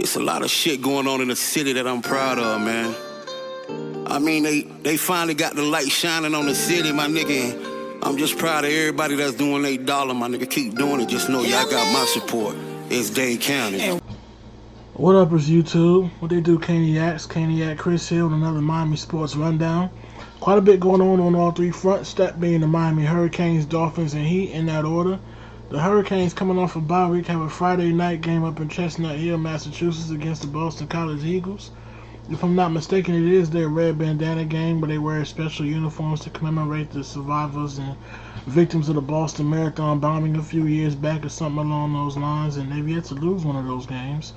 It's a lot of shit going on in the city that I'm proud of, man. I mean, they finally got the light shining on the city, my nigga. And I'm just proud of everybody that's doing their dollar, my nigga. Keep doing it. Just know y'all got my support. It's Dade County. What up, is YouTube? What they do, Caniac, Chris Hill, and another Miami Sports Rundown. Quite a bit going on all three fronts, that being the Miami Hurricanes, Dolphins, and Heat in that order. The Hurricanes, coming off a bye week, have a Friday night game up in Chestnut Hill, Massachusetts against the Boston College Eagles. If I'm not mistaken, it is their red bandana game, but they wear special uniforms to commemorate the survivors and victims of the Boston Marathon bombing a few years back or something along those lines, and they've yet to lose one of those games.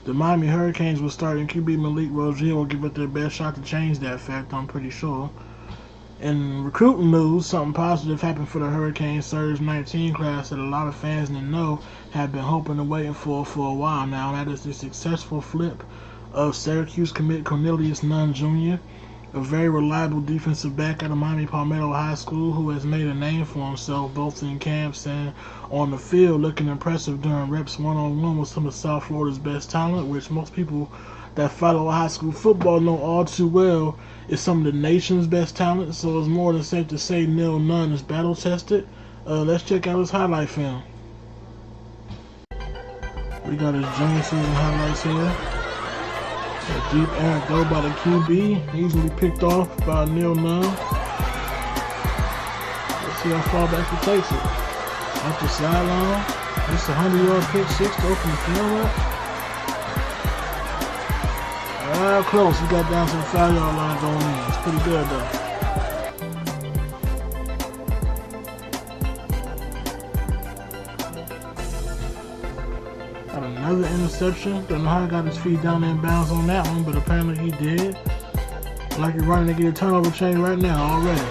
The Miami Hurricanes will start in QB Malik Rozier will give it their best shot to change that fact, I'm pretty sure. In recruiting news, something positive happened for the Hurricane Surge 19 class that a lot of fans in the know have been hoping and waiting for a while now. That is the successful flip of Syracuse commit Cornelius Nunn Jr., a very reliable defensive back out of Miami Palmetto High School who has made a name for himself both in camps and on the field, looking impressive during reps one-on-one with some of South Florida's best talent, which most people that follow high school football know all too well is some of the nation's best talent, so it's more than safe to say Neil Nunn is battle-tested. Let's check out his highlight film. We got his junior season highlights here. A deep anecdote by the QB, easily picked off by Neil Nunn. Let's see how far back he takes it. Off the sideline. This is a 100-yard pick six to open the field up. Close. He got down to the 5-yard line going in. It's pretty good though. Got another interception. Don't know how he got his feet down there in bounds on that one, but apparently he did. Like he's running to get a turnover chain right now already.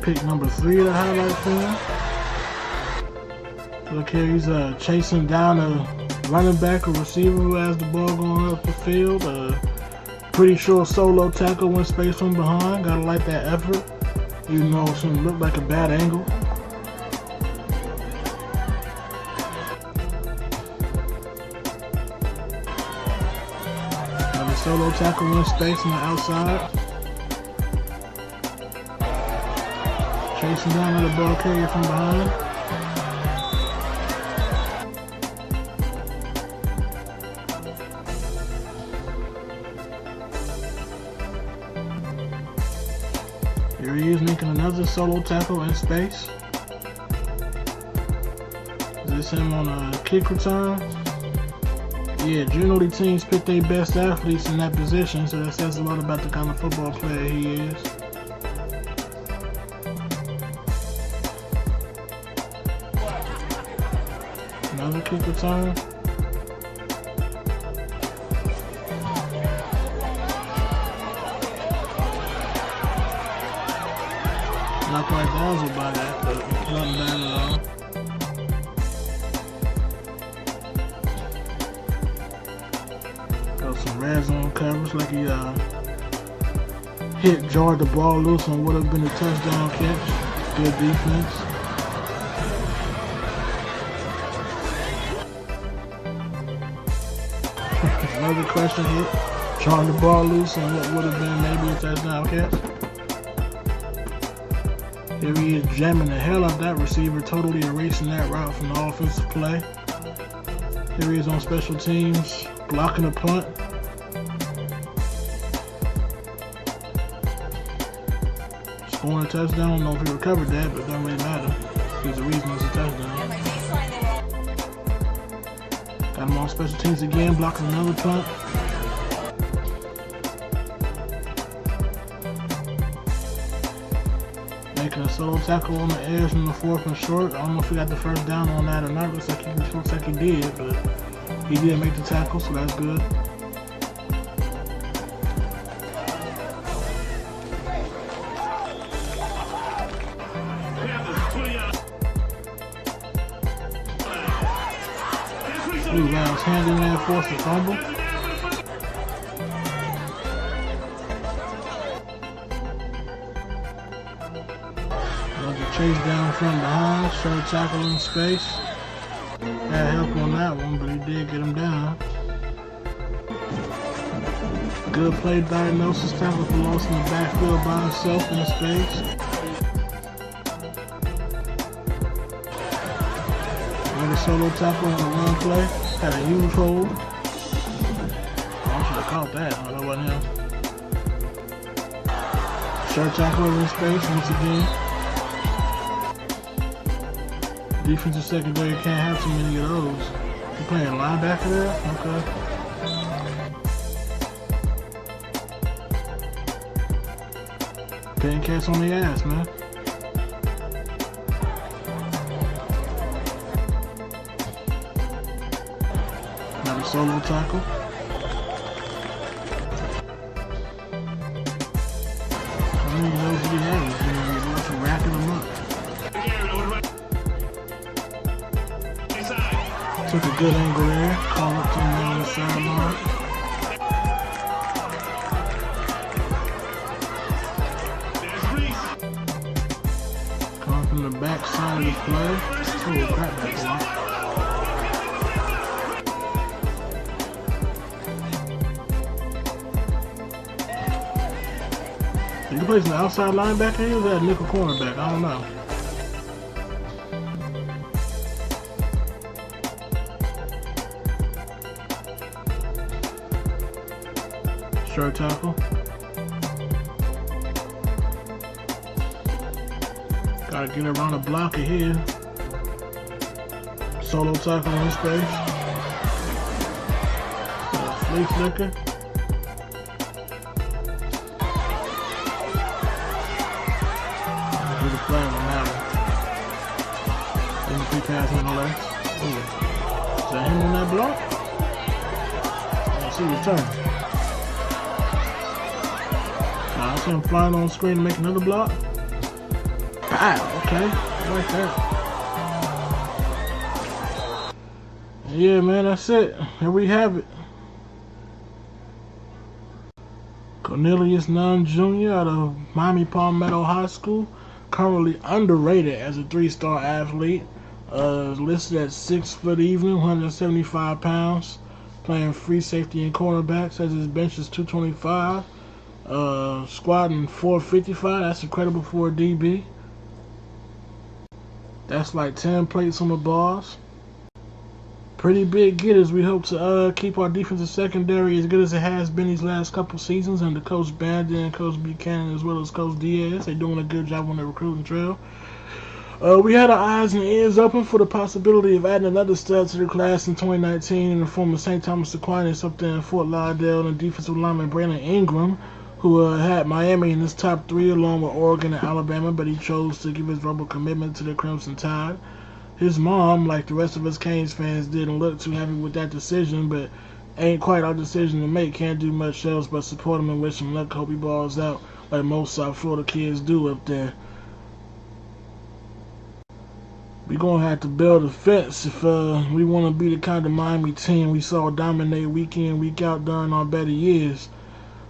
Pick number 3 of the highlight film. Look here, he's chasing down a running back or receiver who has the ball going up the field. Pretty sure solo tackle went space from behind. Gotta like that effort, even though it shouldn't look like a bad angle. Another solo tackle went space on the outside. Chasing down another ball carrier from behind. Here he is making another solo tackle in space. Is this him on a kick return? Yeah, generally teams pick their best athletes in that position, so that says a lot about the kind of football player he is. Another kick return. Not quite dazzled by that, but nothing bad at all. Got some red zone coverage, like he jarred the ball loose on what would have been a touchdown catch. Good defense. Another question hit, jarring the ball loose on what would have been maybe a touchdown catch. Here he is jamming the hell out of that receiver, totally erasing that route from the offensive play. Here he is on special teams, blocking a punt. Scoring a touchdown, I don't know if he recovered that, but it doesn't really matter. There's a reason it's a touchdown. Got him on special teams again, blocking another punt. Making a solo tackle on the edge from the 4th and short. I don't know if he got the first down on that or not. Looks like he did, but he did make the tackle, so that's good. He got his hand in there, forced a fumble. The chase down from behind, short tackle in space. Had help on that one, but he did get him down. Good play diagnosis, tackle for loss in the backfield by himself in space. Another solo tackle on the run play. Had a huge hold. I should have caught that. Oh, that wasn't him. Short tackle in space once again. Defensive secondary can't have too many of those. You playing linebacker there? Okay. Paying cats on the ass, man. Another solo tackle. I don't even know who he has. He's just racking them up. Took a good angle there. Call up to him on the sideline. Coming from the back side of the play. Oh, crap, that block. He plays an outside linebacker. He was at nickel cornerback. I don't know. Short tackle. Gotta get around the blocker here. Solo tackle in space. Flea flicker. Do the flag on that one. MVP pass on the left. Ooh. Is that him on that block? Let's see return. I see him flying on screen to make another block. Pow, okay. I like that. Yeah, man, that's it. Here we have it. Cornelius Nunn Jr. out of Miami Palmetto High School. Currently underrated as a 3-star athlete. Listed at 6 foot even, 175 pounds. Playing free safety and cornerback. Says his bench is 225. Squatting 455, that's incredible for a DB. That's like 10 plates on the bars. Pretty big getters. We hope to keep our defensive secondary as good as it has been these last couple seasons under Coach Bandit and Coach Buchanan as well as Coach Diaz. They're doing a good job on the recruiting trail. We had our eyes and ears open for the possibility of adding another stud to the class in 2019 in the form of St. Thomas Aquinas up there in Fort Lauderdale and defensive lineman Brandon Ingram, who had Miami in his top 3 along with Oregon and Alabama, but he chose to give his verbal commitment to the Crimson Tide. His mom, like the rest of us Canes fans, didn't look too happy with that decision, but ain't quite our decision to make. Can't do much else but support him and wish him luck. Hope he balls out like most South Florida kids do up there. We're going to have to build a fence if we want to be the kind of Miami team we saw dominate week in, week out during our better years.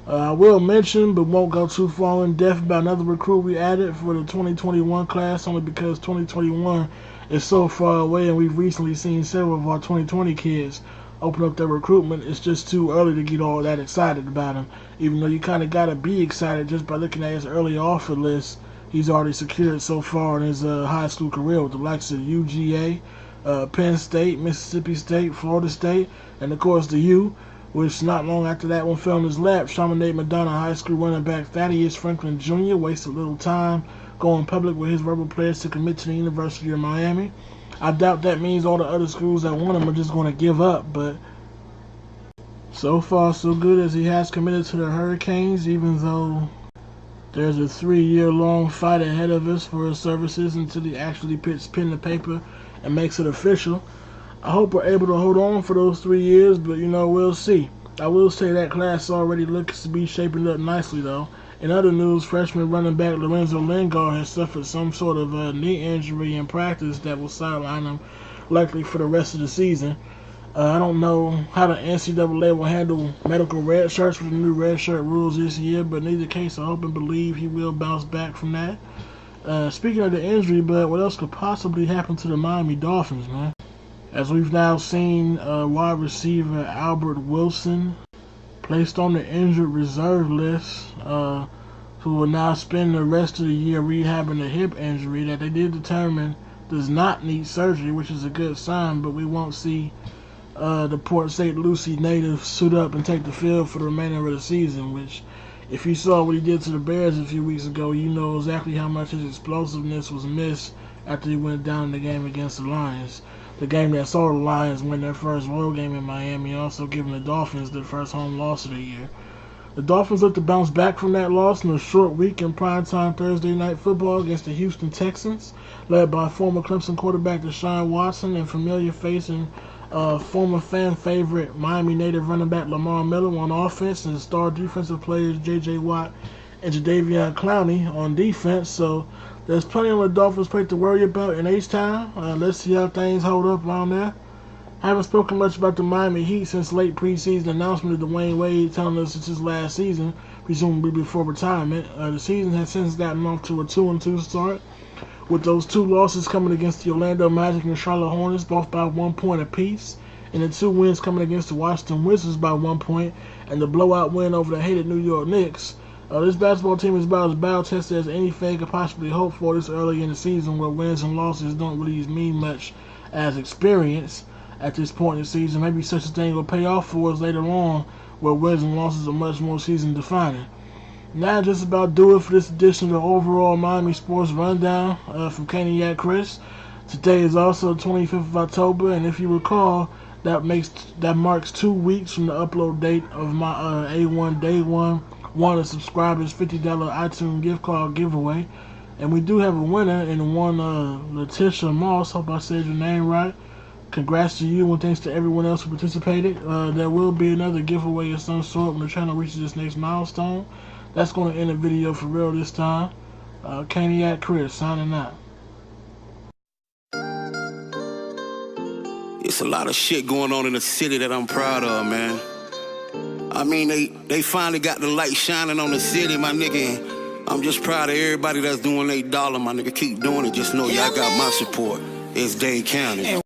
I will mention, but won't go too far in depth, about another recruit we added for the 2021 class, only because 2021 is so far away and we've recently seen several of our 2020 kids open up their recruitment. It's just too early to get all that excited about him, even though you kind of got to be excited just by looking at his early offer list. He's already secured so far in his high school career with the likes of UGA, Penn State, Mississippi State, Florida State, and of course the U, which not long after that one fell in his lap. Chaminade Madonna High School running back Thaddeus Franklin Jr. wasted little time going public with his verbal pledge to commit to the University of Miami. I doubt that means all the other schools that want him are just going to give up, but so far so good, as he has committed to the Hurricanes, even though there's a 3-year-long fight ahead of us for his services until he actually puts pen to paper and makes it official. I hope we're able to hold on for those 3 years, but we'll see. I will say that class already looks to be shaping up nicely, though. In other news, freshman running back Lorenzo Lingard has suffered some sort of knee injury in practice that will sideline him likely for the rest of the season. I don't know how the NCAA will handle medical red shirts with the new red shirt rules this year, but in either case, I hope and believe he will bounce back from that. Speaking of the injury, but what else could possibly happen to the Miami Dolphins, man? As we've now seen wide receiver Albert Wilson placed on the injured reserve list, who will now spend the rest of the year rehabbing a hip injury that they did determine does not need surgery, which is a good sign, but we won't see the Port St. Lucie native suit up and take the field for the remainder of the season, which, if you saw what he did to the Bears a few weeks ago, you know exactly how much his explosiveness was missed after he went down in the game against the Lions. The game that saw the Lions win their first road game in Miami, also giving the Dolphins their first home loss of the year. The Dolphins look to bounce back from that loss in a short week in primetime Thursday night football against the Houston Texans, led by former Clemson quarterback Deshaun Watson and familiar face and former fan favorite Miami native running back Lamar Miller on offense, and star defensive players J.J. Watt and Jadeveon Clowney on defense. So there's plenty on the Dolphins plate to worry about in H-Town. Let's see how things hold up around there. I haven't spoken much about the Miami Heat since late preseason announcement of Dwayne Wade telling us it's his last season, presumably before retirement. The season has since gotten off to a 2-2 start, with those two losses coming against the Orlando Magic and the Charlotte Hornets, both by 1 point apiece, and the two wins coming against the Washington Wizards by 1 point, and the blowout win over the hated New York Knicks. This basketball team is about as battle-tested as any fan could possibly hope for this early in the season, where wins and losses don't really mean much as experience at this point in the season. Maybe such a thing will pay off for us later on, where wins and losses are much more season-defining. Now just about do it for this edition of the overall Miami Sports Rundown from Caniac Chris. Today is also the 25th of October, and if you recall, that marks 2 weeks from the upload date of my A1 Day 1 subscribers $50 iTunes gift card giveaway. And we do have a winner in one Letitia Moss. Hope I said your name right. Congrats to you, and thanks to everyone else who participated. There will be another giveaway of some sort when the channel reaches this next milestone. That's going to end the video for real this time. Caniac Chris signing out. It's a lot of shit going on in the city that I'm proud of, man. I mean, they finally got the light shining on the city, my nigga. And I'm just proud of everybody that's doing $8, my nigga. Keep doing it. Just know y'all got my support. It's Dade County.